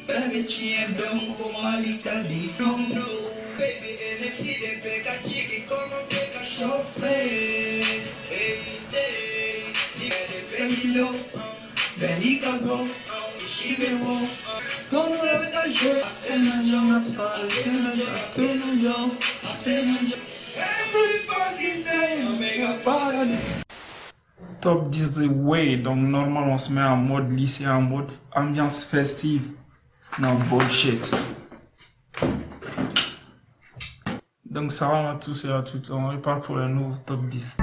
Baby, chien don't come a little bit. No, no, baby, and I see them beg a jiggy, come and beg a chauffeur. Hey, hey, you got a baby low, then he can go, she be walk. Don't let that show, and I don't every fucking day, I make a party. Top 10 the way, donc normalement on se met en mode lycée, en mode ambiance festive. No bullshit. Donc ça va à tous et à toutes, on repart pour un nouveau top 10.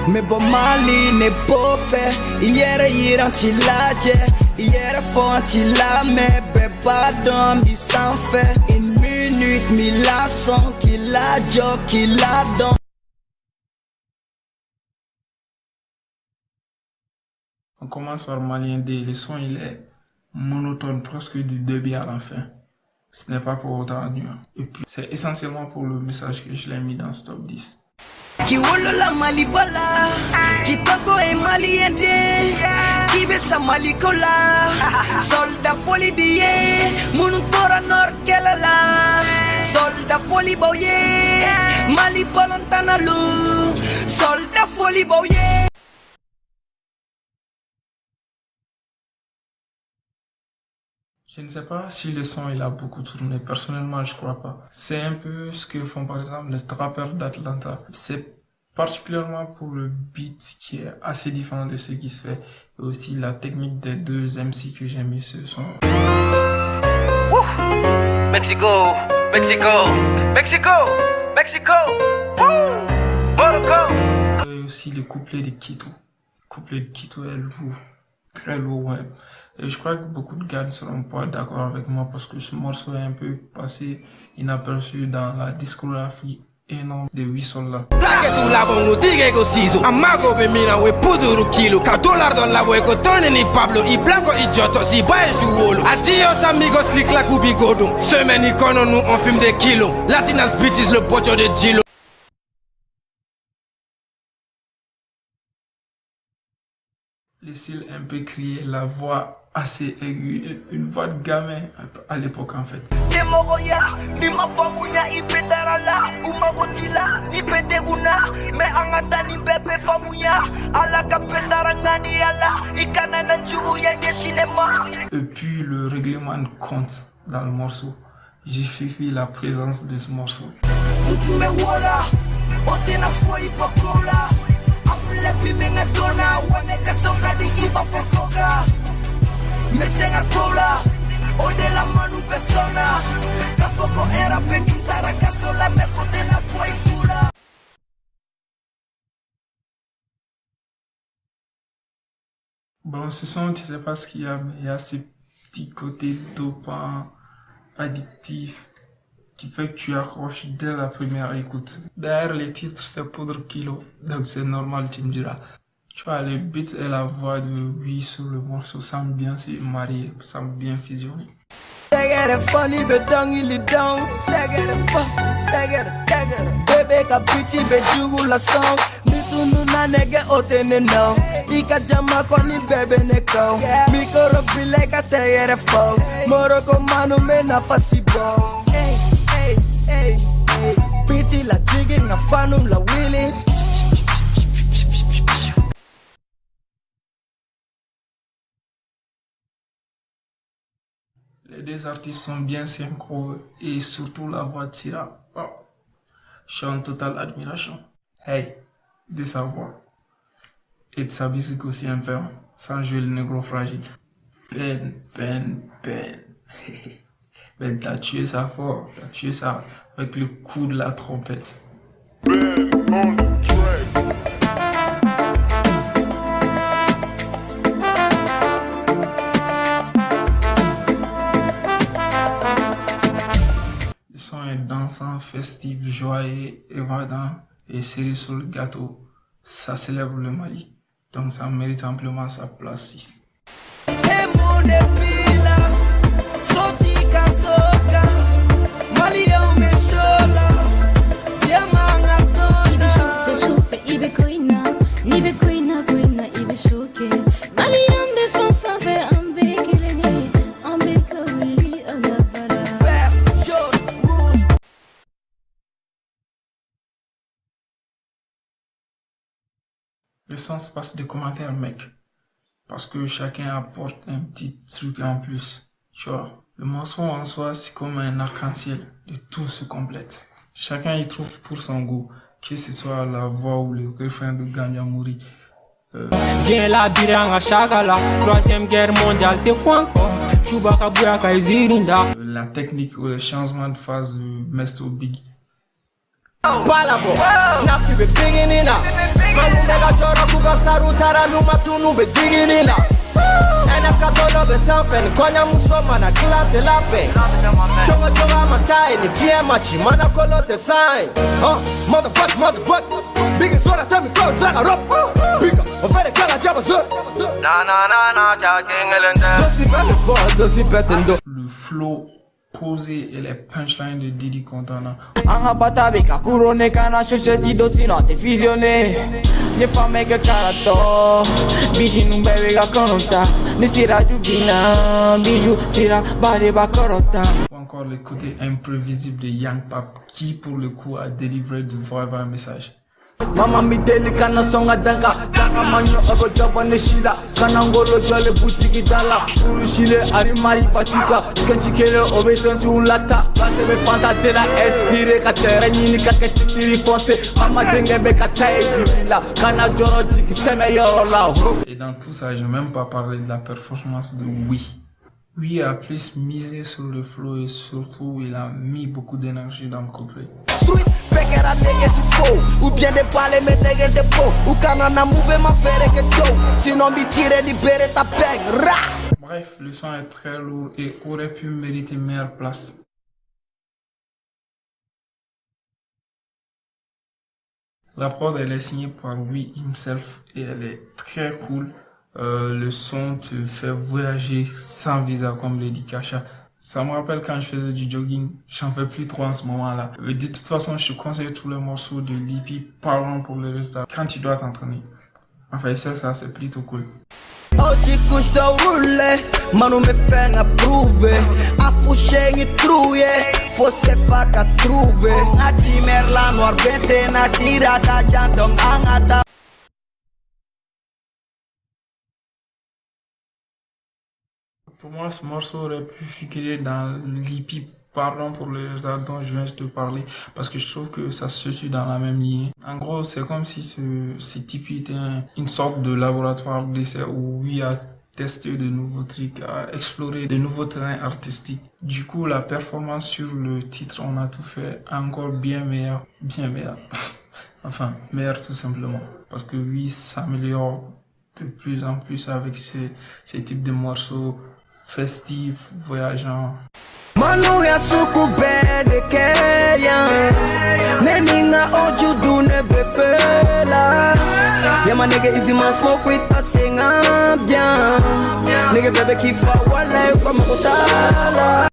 Mais bon Mali n'est pas fait. Hier il anti-laje. Hier faut anti-lame. Beba d'homme il s'en fait. Une minute mille son. Qu'il a jo, qu'il a don. On commence par Malien D. Le son il est monotone, presque du début à la fin. Ce n'est pas pour autant ennuyant. Et puis c'est essentiellement pour le message que je l'ai mis dans ce top 10. Qui wolo la malibala, qui togo et malien de, qui besa malikola, soldat folie dié, munukora nor kelala, soldat folie boye, mali polontana lu, soldat folie boye. Je ne sais pas si le son il a beaucoup tourné, personnellement je crois pas. C'est un peu ce que font par exemple les trappers d'Atlanta. C'est particulièrement pour le beat qui est assez différent de ce qui se fait. Et aussi la technique des deux MC que j'ai mis ce son. Mexico, Mexico, Mexico, Mexico, woo, Morocco. Et aussi le couplet de Kito. Le couplet de Kito est lourd, très lourd, ouais. Et je crois que beaucoup de gars ne seront pas d'accord avec moi parce que ce morceau est un peu passé inaperçu dans la discographie énorme de 8 soldats. Adios amigos, clic la cubigodo. Semaine icono, nous on filme des kilos. Latinas bitches, le pocho de Gilo. Le style un peu crié, la voix assez aiguë, une voix de gamin à l'époque en fait. Et puis le règlement compte dans le morceau. Justifie la présence de ce morceau. Bon, ce son, tu sais pas ce qu'il y a, mais il y a ces petits côtés dopants, addictifs, qui fait que tu accroches dès la première écoute. D'ailleurs, les titres, c'est Poudre Kilo, donc c'est normal, tu me diras. Tu vois, le beat et la voix de Oui sur le morceau semblent bien se marier, semblent bien fusionner. Les deux artistes sont bien synchro et surtout la voix de Sira. Oh, je suis en totale admiration. Hey, de sa voix et de sa musique aussi un peu, sans jouer le négro fragile. Ben. Ben, t'as tué ça fort, t'as tué ça avec le coup de la trompette. Le son est dansant, festif, joyeux, évadant et serré sur le gâteau. Ça célèbre le Mali, donc ça mérite amplement sa place ici. son se passe des commentaires, mec. Parce que chacun apporte un petit truc en plus. Tu vois, le morceau en soi, c'est comme un arc-en-ciel. Et tout se complète. Chacun y trouve pour son goût. Que ce soit la voix ou le refrain de Ganja Mouri. La biranga shagala, troisième guerre mondiale, t'es franco. Chubaka Buyaka et Zirinda. La technique ou le changement de phase de Mesto Big. Palabo, nafi be digging Manu mega jora kuga staru taranu matunu be digging NFK tono be sanfen, konya musoma na klate lape Chonga chonga matai ni fie machi, mana kolo te sign motherfuck Biggie sora temi flow zaga rop Bigga, ofere kala jaba zor Na, jagging elende Dosi betendo Le flow posé et les punchlines de Diddy Kontana. Anga batabika kurone kana society dosi note fusionné. Ne fame que carato, biji numbebe ga konota. Ne sira juvina, biju sira bade bakorota. Ou encore le côté imprévisible de Young Pap qui pour le coup a délivré du vrai message. Mama miteli kana songa danka manyo obo jobo ne shila kana ngolo jole butiki dala urushile arimari patika skanchi kele obeson sur lata base be fanta de la espire ka terre ni ka ketiri foncé mama denge be ka taille bila kana joro tiki seme yorola. Et dans tout ça, j'ai même pas parlé de la performance de Oui. Oui a plus misé sur le flow et surtout il a mis beaucoup d'énergie dans le couplet. Street pekera niggas is faux ou bien des palais mais niggas c'est faux ou quand on a mouvement faire que show sinon bi tirer libérer ta peine ra. Bref, le son est très lourd et aurait pu mériter meilleure place. La prod elle est signée par Oui himself et elle est très cool. Le son te fait voyager sans visa comme le dit Kasha. Ça me rappelle quand je faisais du jogging, j'en fais plus trop en ce moment-là. De toute façon, je te conseille tous les morceaux de Lipi parlant pour le résultat quand tu dois t'entraîner. Enfin, ça c'est plutôt cool. Oggi custa urle, ma non mi fai approuve. A fusce in truie, fosse fatta truve. A cimerla noir bense na sirata jandong angata. Pour moi, ce morceau aurait pu figurer dans l'hippie Pardon pour le résultat dont je viens de te parler parce que je trouve que ça se situe dans la même ligne. En gros, c'est comme si ce type était une sorte de laboratoire d'essai où lui a testé de nouveaux trucs, a exploré de nouveaux terrains artistiques. Du coup, la performance sur le titre, on a tout fait encore bien meilleur. Enfin, meilleur tout simplement. Parce que lui s'améliore de plus en plus avec ces types de morceaux festifs, voyageants. Manu ya suku bede keya Neninga oju dune befela Yeah my nigga if you man smoke with us sing up bien Nigga bebe kifa wale kwa mkutala.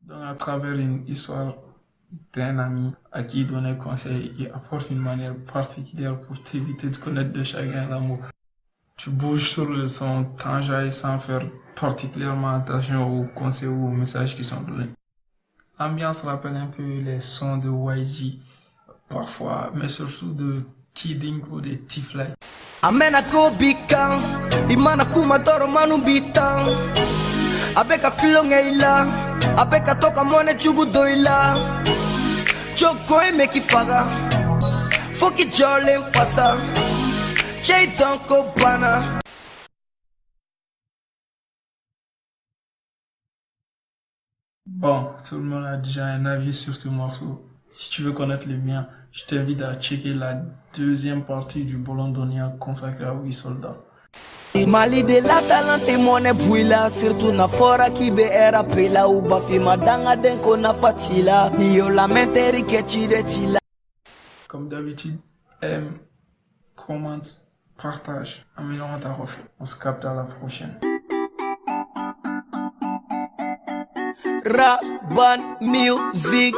Donc à travers une histoire d'un ami à qui il donnait conseil, il apporte une manière particulière pour t'éviter de connaître de chacun l'amour. Tu bouges sur le son, t'enjailles sans faire particulièrement attention aux conseils ou aux messages qui sont donnés. L'ambiance rappelle un peu les sons de YG, parfois, mais surtout de Kidding ou de T-Fly. Amena ko bika, imana kuma toro manu bita. Abeka klonge ila, abeka toka mone chugu doila. Choko e meki faga, foki jole mfasa. Bon, tout le monde a déjà un avis sur ce morceau. Si tu veux connaître le mien, je t'invite à checker la deuxième partie du Bolondonia consacrée à 8 soldats. Mali de la talente mone buila surtout na fora ki be era pela u bafi madanga denko na fatila ni yo la menteri ke chiretila. Comme d'habitude, aime, commente, partage, améliore ta reflet. On se capte à la prochaine. Raban Music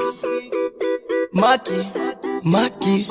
Maki